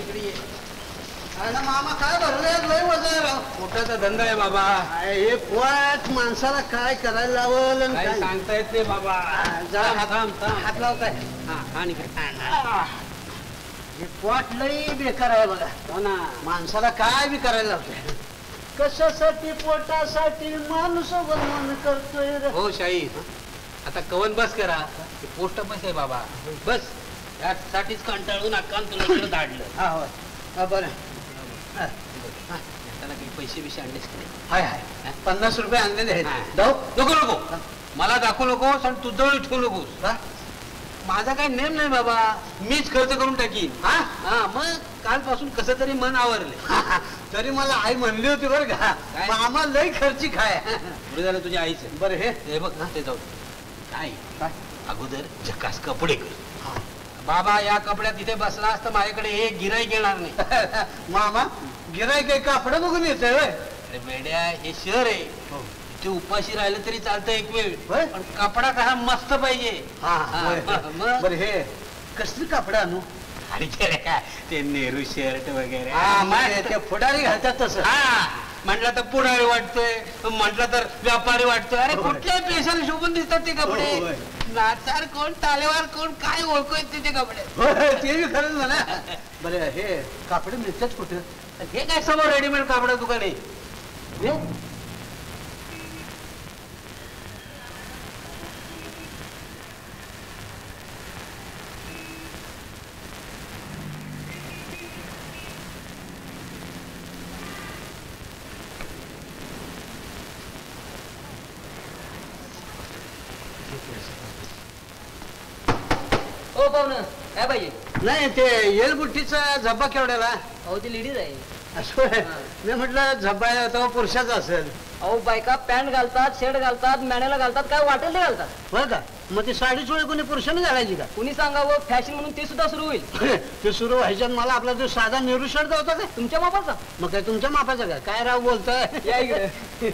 अरे मामा काय भरले लय वजन राव. मोठाचा धंदा आहे बाबा. हे पोट माणसाला काय करायला लावल आणि काय सांगता येत नाही बाबा. जरा हात लावताय. आणि हे पोट लई बेकार आहे बघा. हो ना. माणसाला काय बी करायला लावतोय. कशासाठी पोटासाठी माणूस मन करतोय रे. हो शाही आता कवन बस करा. पोस्ट बस आहे बाबा. बस यासाठीच कंटाळून अक्कान तुला इकडे धाडलं. हा होय बरं. त्याला काही पैसे बिशे आणलेस की नाही? हाय हाय 50 रुपये आणलेले आहेत. जाऊ नको नको. मला दाखवू नकोस आणि तू जवळ ठेवू नकोस. माझा काही नेम नाही बाबा. मीच खर्च करून टाकीन. हा मग कालपासून कसं तरी मन आवरले. तरी मला आई म्हणली होती बरं का मामा लई खर्ची खाय. पुढे झालं तुझ्या आईचं. बरं हे बघ ते जाऊ. काय अगोदर झकास कपडे कर बाबा. या कपड्यात इथे बसला असता माझ्याकडे एक गिराईक येणार नाही. मामा गिराईक कापड बघून येत. अरे बेड्या हे शहर आहे. इथे उपाशी राहिलं तरी चालतं एक वेळ. पण कपडा कसा मस्त पाहिजे. बरं हे कसली कापड आणू? आणि काय ते नेहरू शर्ट वगैरे ते फुडारी घालतात तसं. म्हटलं तर पुढारी वाटतोय. म्हटलं तर व्यापारी वाटतोय. अरे कुठल्याही पेशाला शोभून दिसतात ते कपडे. नाचार कोण तालेवार कोण काय ओळखू ते कपडे. ते बी खरंच म्हणा. बरं हे कापडे मिळतात कुठे? हे काय समोर रेडीमेड कापड दुकान आहे. हो पाहुण काय पाहिजे? नाही ते येलबुट्टीचा झब्बा केवढ्याला? अहो ती लेडीज आहे. असं मी म्हटलं झब्बा तो पुरुषाचा असेल. अहो बायका पॅन्ट घालतात, शर्ट घालतात, मॅनेला घालतात, काय वाटेल ते घालतात. बरं का मग ती साडी चोळी कोणी पुरुषाने घालायची का? कुणी सांगावं फॅशन म्हणून ते सुद्धा सुरू होईल. ते सुरू व्हायच्यात मला आपला जो साधा नेहरू शर्ट होता काय तुमच्या मापाचा. मग काय तुमच्या मापाचा का? काय राव बोलतोय. या इकडे.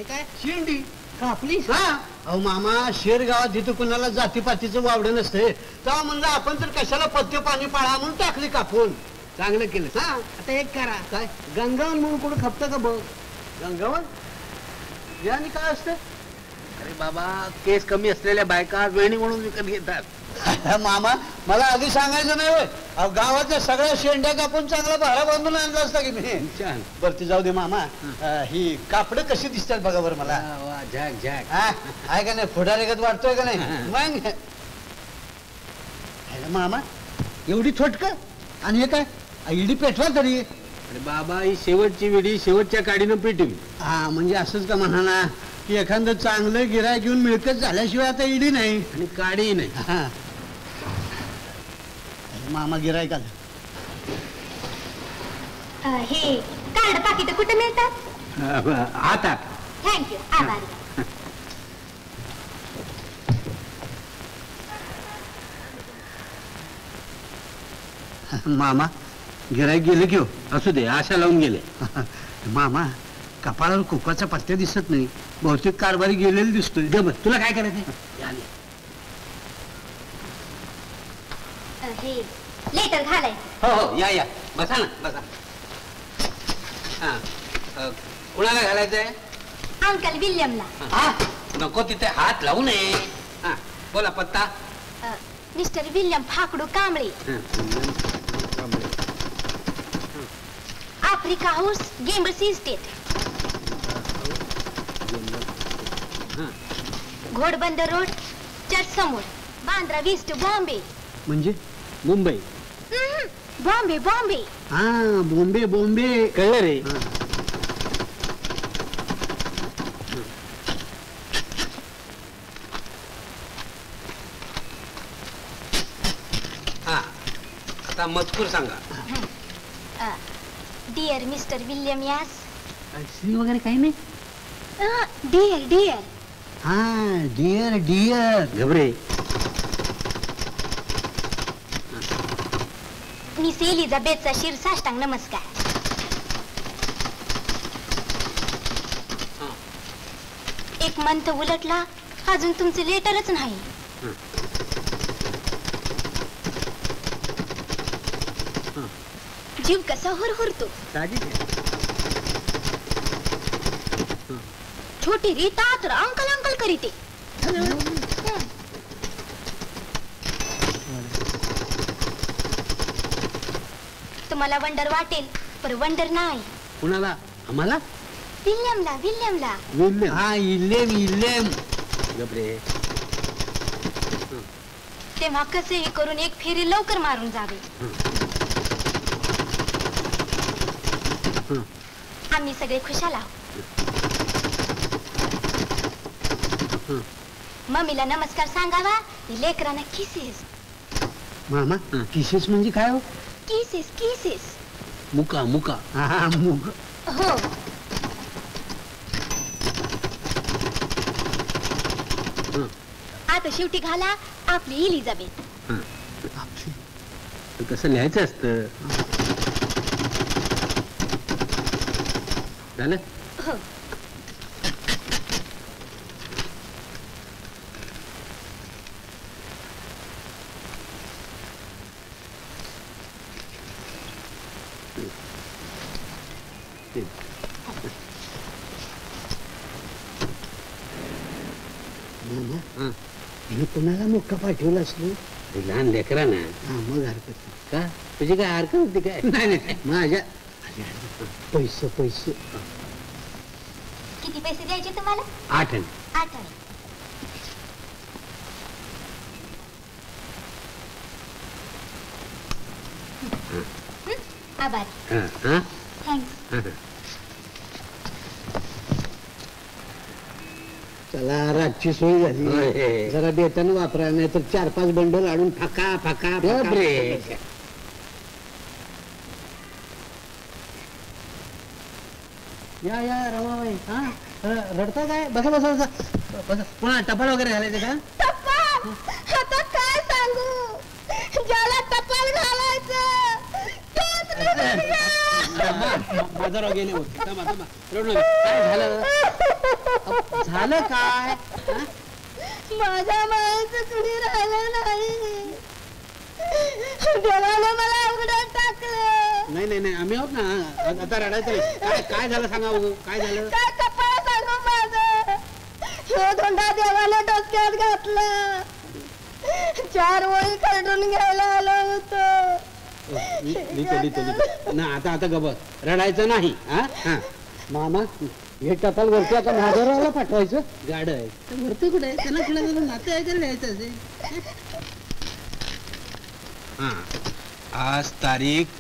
काय शेंडी कापली? अहो मामा शेर गावात जिथं कुणाला जातीपातीचं वावडं नसते तेव्हा म्हणलं आपण तर कशाला पथ्य पाणी पाळा म्हणून टाकली कापून. चांगलं केलं. आता एक करा काय गंगावन म्हणून कुठं खपतं का बघ. गंगावन याने काय असतं? अरे बाबा केस कमी असलेल्या बायका वेणी म्हणून विकत घेतात. मामा मला आधी सांगायचं नाही होय. अहो गावातल्या सगळ्या शेंड्या कापून चांगला भारा बांधून आणला असता की मी. बरं ती जाऊ दे मामा. ही कापड कशी दिसतात बघा बरं मला. झॅक झॅक आहे का नाही? फुडारेगत वाटतोय का नाही? मग मामा एवढी थोटक आणि हे काय इडी पेटवा तरी. अरे बाबा ही शेवटची विडी शेवटच्या काडीनं पेटवी. हा म्हणजे असंच का म्हणा ना की एखादं चांगलं गिरायक घेऊन मिळकत झाल्याशिवाय आता इडी नाही आणि काडी नाही. मामा गिरायक आलं. हे कार्ड पाकिट कुठे मिळतात? आता थँक्यू आभारी. मामा गिरायक गेले की हो. असू दे आशा लावून गेले. मामा कपाळावर कुकाचा पत्त्या दिसत नाही. बहुतेक कारभारी गेलेली दिसतोय. तुला काय करायचं? हे लेटर घालाय. हो हो या बसा ना बसा. कुणाला घालायचंय? अंकल विल्यमला. नको तिथे हात लावू नये. बोला पत्ता. Mister William Phakdu Kamble, Africa house, गेम्बर्स इस्टेट, घोडबंदर रोड, चर्च समोर, बांद्रा वेस्ट, बॉम्बे. म्हणजे मुंबई? बॉम्बे बॉम्बे. हा बॉम्बे बॉम्बे कळलं रे. आता मजकूर सांगा. डिअर मिस्टर विल्यम यास. श्री वगैरे काही नाही. Dear dear. हा डिअर डिअर घबरे. मिस एलिझाबेथचा शिरसाष्टांग नमस्कार. एक मंथ उलटला, अजून तुमचे लेटरच नाही. जीव कसा हुरहुरतो. छोटी रीता तर अंकल अंकल करीते. तुम्हाला वंडर वाटेल, पर वंडर नाही. कुणाला? आम्हाला? विल्यमला विल्यमला. विल्यम? हा, इल्लेम इल्लेम. गबरे. तेव्हा कसेही करून एक फेरी लवकर मारून जावे. आम्ही सगळे खुशाल आहोत. मम्मीला नमस्कार सांगावा, लेकरांना किसेस. मामा, किसेस म्हणजे काय हो? Kisses kisses. मुका मुका. हा, मुक. हो. आता शेवटी घाला आपली एलिझाबेथ. कसं लिहायचं असतं. झालं? हो. मी कुणाला मुक्का पाठवला असलो? लहान लेकरा ना. मग हरकत नाही. का तुझी काय हरकत होती काय? नाही नाही, माझ्या पैसे पैसे. किती पैसे द्यायचे तुम्हाला? 8 आणे. 8 आणे. आभारी. थँक्स. चला, रातची सोय झाली. जरा देताना वापरा, नाही तर 4-5 बंडल आणून फाका फाका. या या रमाबाई. हा, रडता काय? बसा बसा बसा बसा. पुन्हा टपाल वगैरे घालायचं का? टपाल? आता काय सांगू, ज्याला टपाल घालायचं बाजारावर गेले होते. थांबा थांबा, रडू नका. काय झालं? झालं काय? माझ्या मायाचं कुणी राहिलं नाही. देवानं मला उघड्यात टाकलं. नाही नाही नाही, आम्ही आहोत ना. आता रडायचं नाही. काय काय झालं सांगा बघू. काय झालं? काय कपाळ सांगू माझं. ह्यो धोंडा देवानं डोक्यात घातला. 4 ओळी खरडून घ्यायला आलो होतो. ना आता आता गबत रडायचं नाही. हा, मामा, हे टपाल वरती आता महादेवरावला पाठवायचं. गाड आहे वरती. कुठे त्यांना कुणाला नातं आहे का लिहायचं असेल. हा, आज तारीख